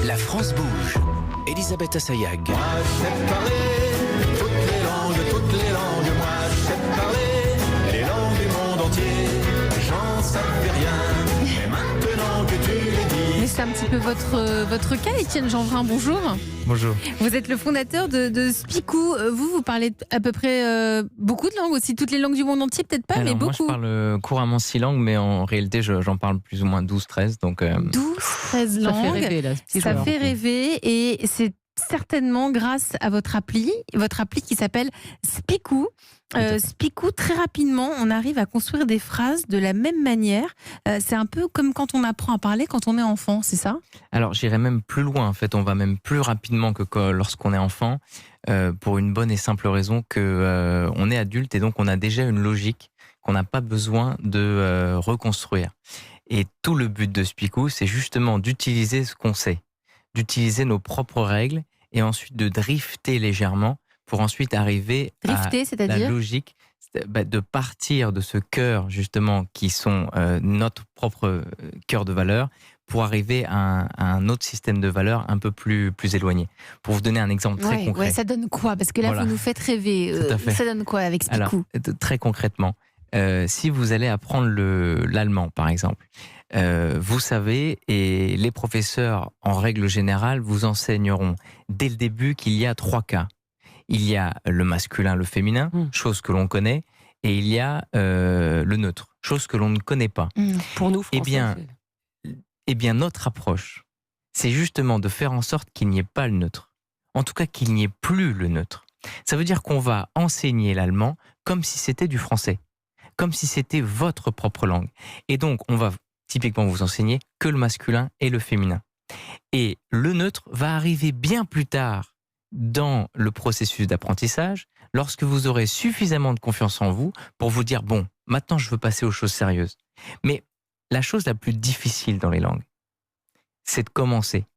La France bouge. Elisabeth Assayag. Moi j'aime parler toutes les langues, moi j'aime parler les langues du monde entier. J'en savais rien, mais maintenant que tu les dis. Mais c'est un petit peu votre cas, Étienne Jeanvrin, bonjour. Bonjour. Vous êtes le fondateur de Spicou. Vous parlez à peu près beaucoup de langues aussi, toutes les langues du monde entier, peut-être pas, Alors, mais moi, beaucoup. je parle couramment 6 langues, mais en réalité, j'en parle plus ou moins 12-13. Donc, 12-13 langues. Ça fait rêver, là. Ça fait rêver et c'est certainement grâce à votre appli qui s'appelle Spicou. Spicou, très rapidement, on arrive à construire des phrases de la même manière. C'est un peu comme quand on apprend à parler quand on est enfant, c'est ça ? Alors, j'irai même plus loin. En fait, on va même plus rapidement que lorsqu'on est enfant, pour une bonne et simple raison que on est adulte et donc on a déjà une logique qu'on n'a pas besoin de reconstruire. Et tout le but de Spicou, c'est justement d'utiliser ce qu'on sait, d'utiliser nos propres règles et ensuite de drifter légèrement pour ensuite arriver Drifter, à la c'est-à-dire ? logique de partir de ce cœur justement qui sont notre propre cœur de valeur pour arriver à un autre système de valeurs un peu plus éloigné. Pour vous donner un exemple très concret. Ouais, ça donne quoi ? Parce que là, Voilà. vous nous faites rêver. Tout à fait. Ça donne quoi avec Spicou ? Alors, très concrètement, si vous allez apprendre l'allemand, par exemple, vous savez, et les professeurs, en règle générale, vous enseigneront dès le début qu'il y a 3 cas. Il y a le masculin, le féminin, chose que l'on connaît, et il y a le neutre, chose que l'on ne connaît pas. Pour nous, Français. Eh bien, notre approche, c'est justement de faire en sorte qu'il n'y ait pas le neutre. En tout cas, qu'il n'y ait plus le neutre. Ça veut dire qu'on va enseigner l'allemand comme si c'était du français, comme si c'était votre propre langue. Et donc, on va typiquement vous enseigner que le masculin et le féminin. Et le neutre va arriver bien plus tard dans le processus d'apprentissage, lorsque vous aurez suffisamment de confiance en vous pour vous dire, bon, maintenant je veux passer aux choses sérieuses. Mais la chose la plus difficile dans les langues, c'est de commencer.